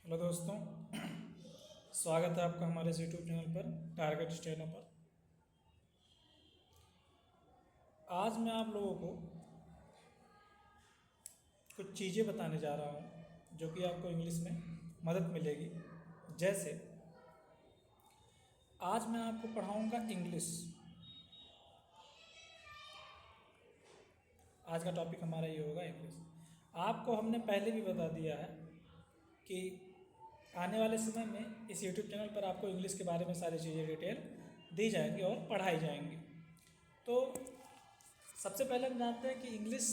Hello दोस्तों, स्वागत है आपका हमारे इस यूट्यूब चैनल पर टारगेट स्टेनो पर। आज मैं आप लोगों को कुछ चीज़ें बताने जा रहा हूँ जो कि आपको इंग्लिश में मदद मिलेगी। जैसे आज मैं आपको पढ़ाऊँगा इंग्लिश। आज का टॉपिक हमारा ये होगा इंग्लिश। आपको हमने पहले भी बता दिया है कि आने वाले समय में इस यूट्यूब चैनल पर आपको इंग्लिश के बारे में सारी चीज़ें डिटेल दी जाएंगी और पढ़ाई जाएंगी। तो सबसे पहले हम जानते हैं कि इंग्लिश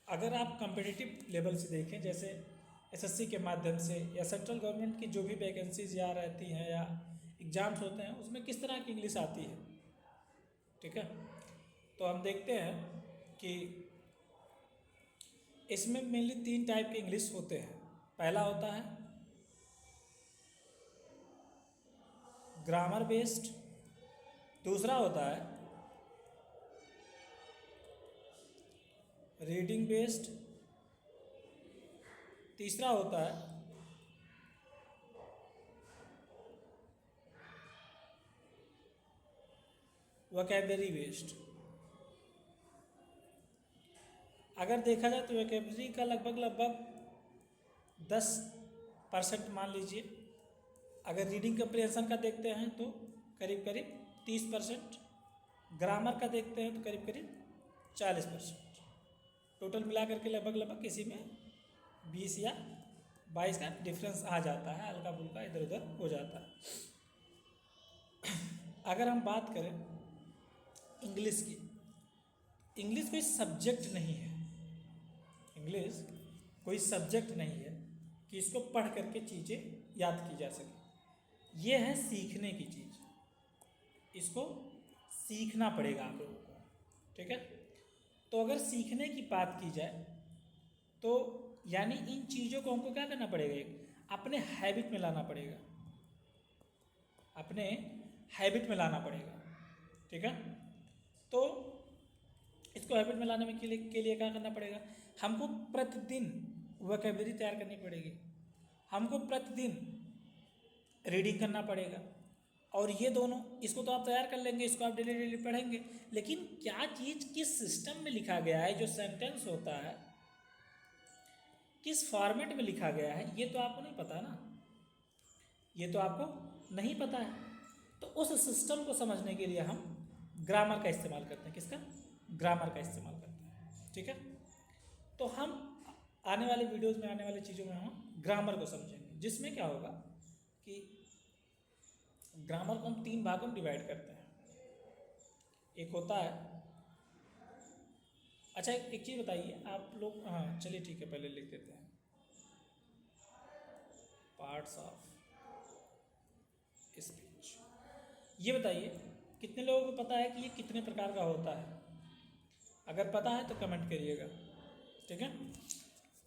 अगर आप कम्पिटिटिव लेवल से देखें, जैसे एसएससी के माध्यम से या सेंट्रल गवर्नमेंट की जो भी वैकेंसीज या रहती हैं या एग्ज़ाम्स होते हैं, उसमें किस तरह की इंग्लिश आती है। ठीक है, तो हम देखते हैं कि इसमें मेनली 3 टाइप के इंग्लिश होते हैं। पहला होता है ग्रामर बेस्ड, दूसरा होता है रीडिंग बेस्ड, तीसरा होता है वोकैबलरी बेस्ड। अगर देखा जाए तो वोकैबलरी का लगभग 10% मान लीजिए। अगर रीडिंग कम्प्रिहेंशन का देखते हैं तो करीब करीब 30%, ग्रामर का देखते हैं तो करीब करीब 40%। टोटल मिला करके लगभग किसी में 20 या 22 का डिफरेंस आ जाता है, हल्का फुल्का इधर उधर हो जाता है। अगर हम बात करें इंग्लिश की, इंग्लिश कोई सब्जेक्ट नहीं है। इंग्लिश कोई सब्जेक्ट नहीं है कि इसको पढ़ करके चीज़ें याद की जा सके। ये है सीखने की चीज़, इसको सीखना पड़ेगा आप लोगों को। ठीक है, तो अगर सीखने की बात की जाए तो यानी इन चीज़ों को हमको क्या करना पड़ेगा, एक अपने हैबिट में लाना पड़ेगा, अपने हैबिट में लाना पड़ेगा। ठीक है, तो इसको हैबिट में लाने में के लिए क्या करना पड़ेगा, हमको प्रतिदिन वोकैबलरी तैयार करनी पड़ेगी, हमको प्रतिदिन रीडिंग करना पड़ेगा। और ये दोनों, इसको तो आप तैयार कर लेंगे, इसको आप डेली डेली पढ़ेंगे, लेकिन क्या चीज़ किस सिस्टम में लिखा गया है, जो सेंटेंस होता है किस फॉर्मेट में लिखा गया है, ये तो आपको नहीं पता ना, ये तो आपको नहीं पता है। तो उस सिस्टम को समझने के लिए हम ग्रामर का इस्तेमाल करते हैं। किसका? ग्रामर का इस्तेमाल करते हैं। ठीक है, तो हम आने वाले वीडियोज़ में, आने वाली चीज़ों में हम ग्रामर को समझेंगे, जिसमें क्या होगा कि ग्रामर को हम 3 भागों में डिवाइड करते हैं। एक होता है, अच्छा एक चीज़ बताइए आप लोग, हाँ चलिए ठीक है, पहले लिख देते हैं पार्ट्स ऑफ स्पीच। ये बताइए कितने लोगों को पता है कि ये कितने प्रकार का होता है? अगर पता है तो कमेंट करिएगा। ठीक है,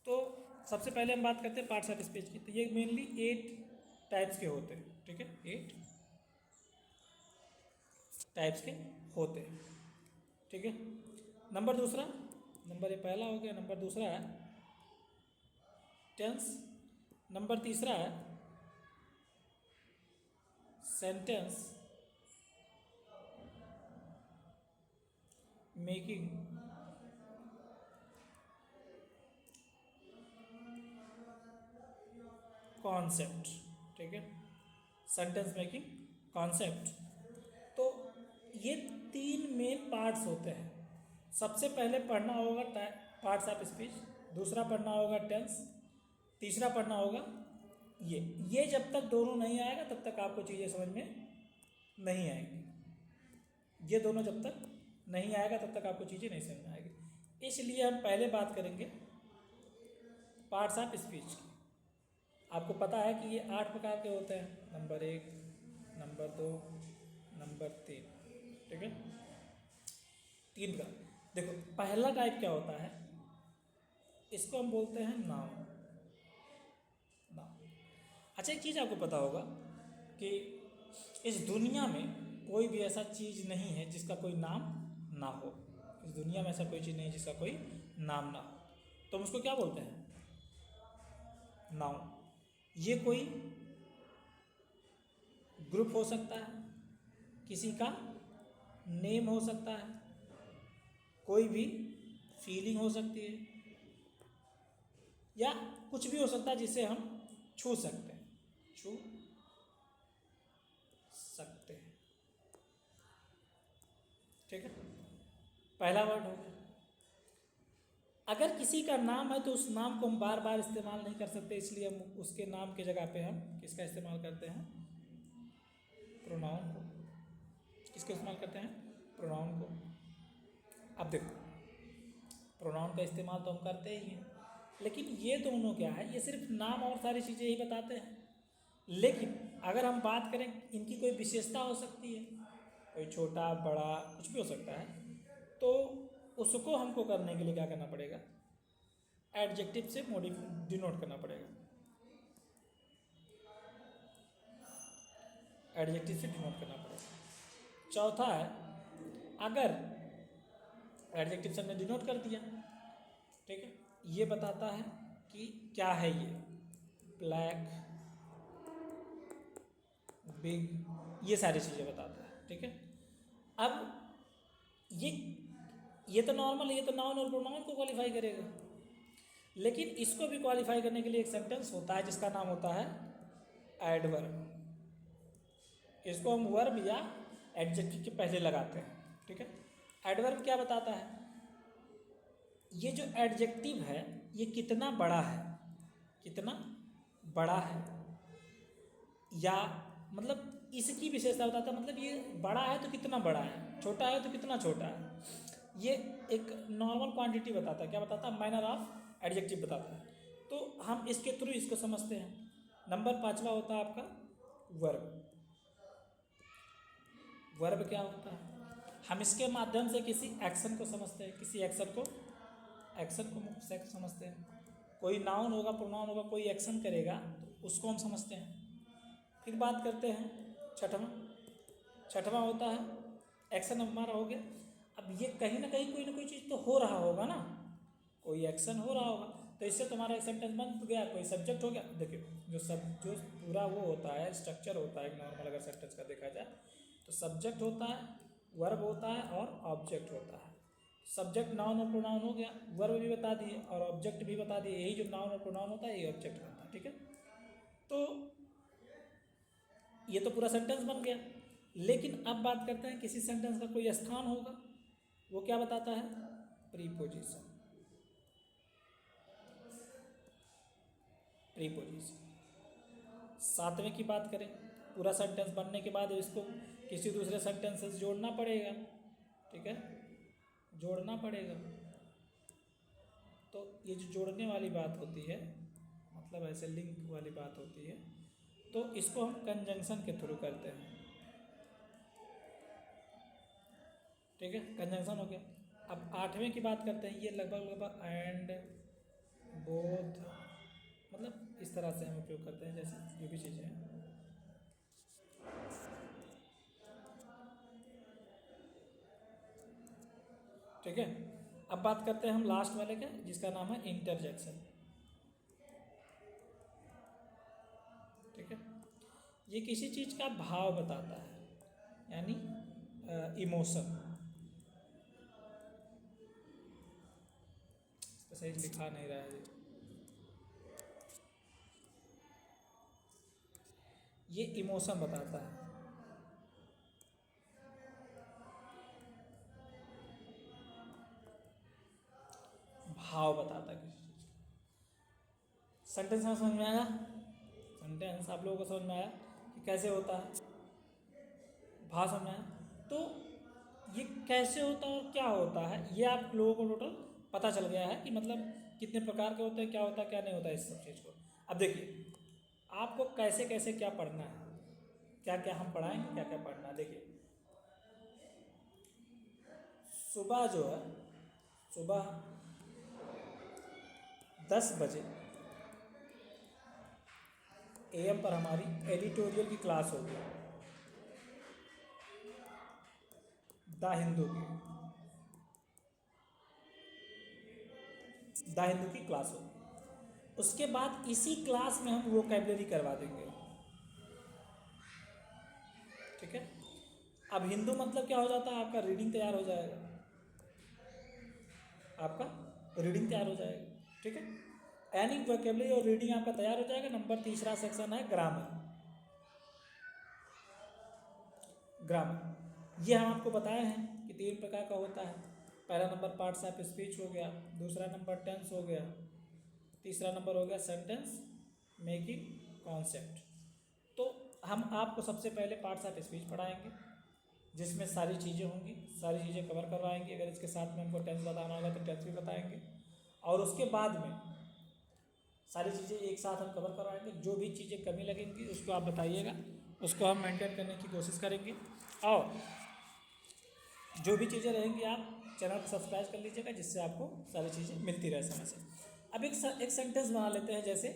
तो सबसे पहले हम बात करते हैं पार्ट्स ऑफ स्पीच की। तो ये मेनली 8 टाइप्स के होते हैं। ठीक है, 8 टाइप्स के होते हैं। ठीक है, नंबर दूसरा, नंबर ये पहला हो गया, नंबर दूसरा है टेंस, नंबर तीसरा है सेंटेंस मेकिंग, कॉन्सेप्ट। ठीक है, सेंटेंस मेकिंग कॉन्सेप्ट। तो ये 3 मेन पार्ट्स होते हैं। सबसे पहले पढ़ना होगा पार्ट्स ऑफ स्पीच, दूसरा पढ़ना होगा टेंस, तीसरा पढ़ना होगा ये जब तक दोनों नहीं आएगा तब तक आपको चीज़ें समझ में नहीं आएंगी। ये दोनों जब तक नहीं आएगा तब तक आपको चीज़ें नहीं समझ में आएगी। इसलिए हम पहले बात करेंगे पार्ट्स ऑफ स्पीच की। आपको पता है कि ये 8 प्रकार के होते हैं, नंबर 1, नंबर 2, नंबर 3। ठीक है, 3 का। देखो पहला टाइप क्या होता है, इसको हम बोलते हैं नाउन। नाउन, अच्छा एक चीज़ आपको पता होगा कि इस दुनिया में कोई भी ऐसा चीज़ नहीं है जिसका कोई नाम ना हो। इस दुनिया में ऐसा कोई चीज़ नहीं है जिसका कोई नाम ना हो, तो हम उसको क्या बोलते हैं? नाउन। ये कोई ग्रुप हो सकता है, किसी का नेम हो सकता है, कोई भी फीलिंग हो सकती है, या कुछ भी हो सकता है जिसे हम छू सकते हैं, छू सकते हैं। ठीक है, पहला वर्ड हो गया। अगर किसी का नाम है तो उस नाम को हम बार बार इस्तेमाल नहीं कर सकते, इसलिए हम उसके नाम की जगह पे हम किसका इस्तेमाल करते हैं, प्रोनाउन को। किसका इस्तेमाल करते हैं, प्रोनाउन को। अब देखो, प्रोनाउन का इस्तेमाल तो हम करते ही हैं, लेकिन ये दोनों क्या है, ये सिर्फ नाम और सारी चीज़ें ही बताते हैं। लेकिन अगर हम बात करें, इनकी कोई विशेषता हो सकती है, कोई छोटा बड़ा कुछ भी हो सकता है, तो उसको हमको करने के लिए क्या करना पड़ेगा, एडजेक्टिव से डिनोट करना पड़ेगा, एडजेक्टिव से डिनोट करना पड़ेगा। चौथा है, अगर एडजेक्टिव से हमने डिनोट कर दिया, ठीक है, ये बताता है कि क्या है ये, ब्लैक, बिग, ये सारी चीज़ें बताता है। ठीक है, अब ये तो नॉर्मल, ये तो नाउन और प्रोनाउन को क्वालिफाई करेगा, लेकिन इसको भी क्वालिफाई करने के लिए एक सेंटेंस होता है जिसका नाम होता है एडवर्ब। इसको हम वर्ब या एडजेक्टिव के पहले लगाते हैं। ठीक है, एडवर्ब क्या बताता है, ये जो एडजेक्टिव है ये कितना बड़ा है, कितना बड़ा है, या मतलब इसकी विशेषता बताता है, मतलब ये बड़ा है तो कितना बड़ा है, छोटा है तो कितना छोटा है। ये एक नॉर्मल क्वांटिटी बताता है, क्या बताता है, मैनर ऑफ एडजेक्टिव बताता है। तो हम इसके थ्रू इसको समझते हैं। नंबर 5वां होता है आपका वर्ब। वर्ब क्या होता है, हम इसके माध्यम से किसी एक्शन को समझते हैं, किसी एक्शन को समझते हैं। कोई नाउन होगा, प्रोनाउन होगा, कोई एक्शन करेगा तो उसको हम समझते हैं। फिर बात करते हैं छठवां होता है एक्शन। हमारा हो गया। अब ये कहीं ना कोई चीज़ तो हो रहा होगा ना, कोई एक्शन हो रहा होगा, तो इससे तुम्हारा एक सेंटेंस बन गया, कोई सब्जेक्ट हो गया। देखिए जो पूरा वो होता है, स्ट्रक्चर होता है नॉर्मल, अगर सेंटेंस का देखा जाए तो सब्जेक्ट होता है, वर्ब होता है और ऑब्जेक्ट होता है। सब्जेक्ट नाउन और प्रोनाउन हो गया, वर्ब भी बता दिए और ऑब्जेक्ट भी बता दिए। यही जो नाउन और प्रोनाउन होता है ये ऑब्जेक्ट बनता है। ठीक है, तो ये तो पूरा सेंटेंस बन गया। लेकिन अब बात करते हैं, किसी सेंटेंस का कोई स्थान होगा, वो क्या बताता है, प्रीपोजिशन। प्रीपोजिशन। 7वें की बात करें, पूरा सेंटेंस बनने के बाद इसको किसी दूसरे सेंटेंस से जोड़ना पड़ेगा। ठीक है, जोड़ना पड़ेगा। तो ये जो जोड़ने वाली बात होती है, मतलब ऐसे लिंक वाली बात होती है, तो इसको हम कंजंक्शन के थ्रू करते हैं। ठीक है, कंजंक्शन हो गया। अब 8वें की बात करते हैं, ये लगभग एंड, बोथ, मतलब इस तरह से हम उपयोग करते हैं, जैसे जो भी चीज़ें हैं। ठीक है, अब बात करते हैं हम लास्ट वाले का, जिसका नाम है इंटरजेक्शन। ठीक है, ये किसी चीज़ का भाव बताता है, यानी इमोशन। सही लिखा नहीं रहा है, ये इमोशन बताता है। भाव बताता है किसी चीज़ का। सेंटेंस में समझ में आया, सेंटेंस आप लोगों को समझ में आया कि कैसे होता है, भाव समझ में आया। तो ये कैसे होता है और क्या होता है, ये आप लोगों को टोटल पता चल गया है कि मतलब कितने प्रकार के होते हैं, क्या होता है क्या नहीं होता है, इस सब चीज़ को। अब देखिए आपको कैसे कैसे क्या पढ़ना है, क्या क्या हम पढ़ाएंगे, क्या क्या पढ़ना है। देखिए सुबह जो है, सुबह 10 बजे AM पर हमारी एडिटोरियल की क्लास होगी, द हिंदू की क्लास होगी। उसके बाद इसी क्लास में हम वोकैबुलरी करवा देंगे, ठीक है। अब हिंदू मतलब क्या हो जाता है, आपका रीडिंग तैयार हो जाएगा, आपका रीडिंग तैयार हो जाएगा, ठीक है। यानी वोकैबुलरी और रीडिंग आपका तैयार हो जाएगा। नंबर तीसरा सेक्शन है ग्रामर। ग्रामर ये हम आपको बताए हैं कि 3 प्रकार का होता है। पहला नंबर पार्ट्स ऑफ स्पीच हो गया, दूसरा नंबर टेंस हो गया, तीसरा नंबर हो गया सेंटेंस मेकिंग कॉन्सेप्ट। तो हम आपको सबसे पहले पार्ट्स ऑफ स्पीच पढ़ाएंगे, जिसमें सारी चीज़ें होंगी, सारी चीज़ें कवर करवाएंगे। अगर इसके साथ में हमको टेंस बताना होगा तो टेंस भी बताएंगे, और उसके बाद में सारी चीज़ें एक साथ हम कवर करवाएंगे। जो भी चीज़ें कमी लगेंगी उसको आप बताइएगा, उसको हम मेंटेन करने की कोशिश करेंगे। और जो भी चीज़ें रहेंगी आप चैनल को सब्सक्राइब कर लीजिएगा, जिससे आपको सारी चीज़ें मिलती रहे समय से। अब एक सेंटेंस बना लेते हैं। जैसे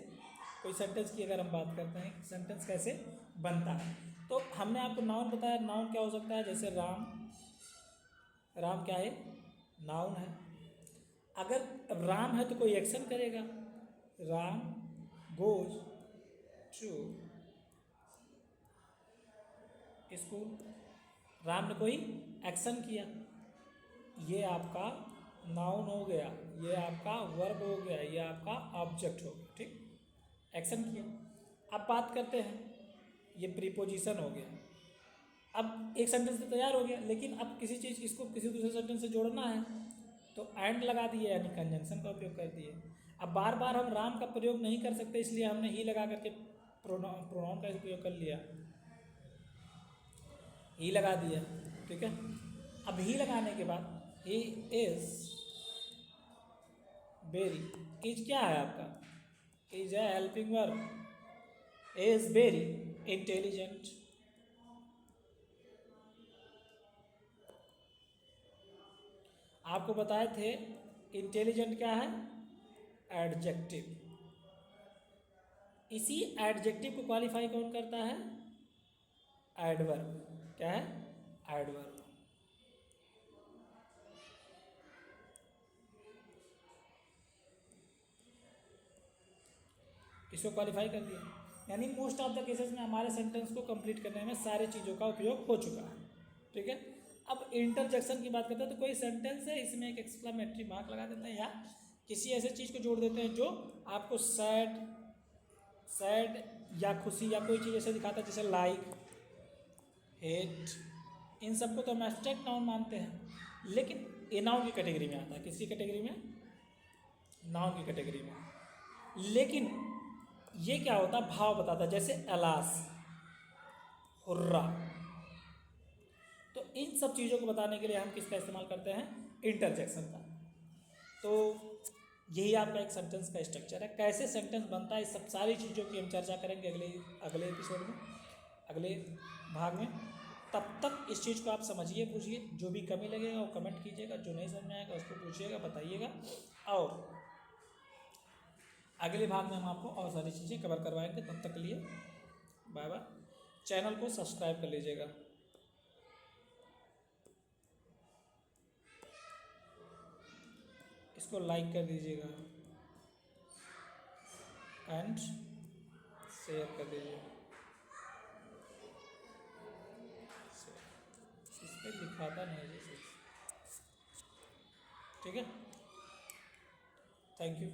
कोई सेंटेंस की अगर हम बात करते हैं, सेंटेंस कैसे बनता है, तो हमने आपको नाउन बताया। नाउन क्या हो सकता है, जैसे राम। राम क्या है, नाउन है। अगर राम है तो कोई एक्शन करेगा, Ram goes to school. Ram ने कोई एक्शन किया, ये आपका नाउन हो गया, ये आपका वर्ब हो गया, ये आपका ऑब्जेक्ट हो गया, ठीक। एक्शन किया। अब बात करते हैं, ये प्रीपोजिशन हो गया। अब एक सेंटेंस तो तैयार हो गया, लेकिन अब किसी चीज़ इसको किसी दूसरे सेंटेंस से जोड़ना है तो एंड लगा दिए, यानी कंजंक्शन का उपयोग कर दिए। अब बार बार हम राम का प्रयोग नहीं कर सकते, इसलिए हमने ही लगा करके प्रोनाउन का उपयोग कर लिया, ही लगा दिया, ठीक है। अब ही लगाने के बाद ही इज वेरी, इज क्या है आपका, is a helping verb, is very intelligent. आपको बताए थे इंटेलिजेंट क्या है, एडजेक्टिव। इसी एडजेक्टिव को क्वालिफाई कौन करता है, एडवर्ब। क्या है, एडवर्ब। इसको क्वालिफाई कर दिया, यानी मोस्ट ऑफ द केसेस में हमारे सेंटेंस को कंप्लीट करने में सारी चीज़ों का उपयोग हो चुका है, ठीक है। अब इंटरजेक्शन की बात करते हैं, तो कोई सेंटेंस है, इसमें एक एक्सक्लेमेटरी मार्क लगा देते हैं या किसी ऐसे चीज़ को जोड़ देते हैं जो आपको सैड या खुशी या कोई चीज़ ऐसे दिखाता है, जैसे लाइक, हेट। इन सबको तो हम एब्स्ट्रैक्ट नाउन मानते हैं, लेकिन ये नाउन की कैटेगरी में आता है। किसकी कैटेगरी में, नाउन की कैटेगरी में। लेकिन ये क्या होता है, भाव बताता है, जैसे अलास, हुर्रा। तो इन सब चीज़ों को बताने के लिए हम किसका इस्तेमाल करते हैं, इंटरजेक्शन का। तो यही आपका एक सेंटेंस का स्ट्रक्चर है। कैसे सेंटेंस बनता है, इस सब सारी चीज़ों की हम चर्चा करेंगे अगले एपिसोड में, अगले भाग में। तब तक इस चीज़ को आप समझिए, पूछिए, जो भी कमी लगेगा वो कमेंट कीजिएगा, जो नहीं समझ में आएगा उसको पूछिएगा, बताइएगा। और अगले भाग में हम आपको और सारी चीज़ें कवर करवाएंगे। तब तक के लिए बाय बाय। चैनल को सब्सक्राइब कर लीजिएगा। इसको लाइक कर दीजिएगा एंड शेयर कर दीजिएगा। इस पर लिखाता नहीं है जैसे, ठीक है। Thank you.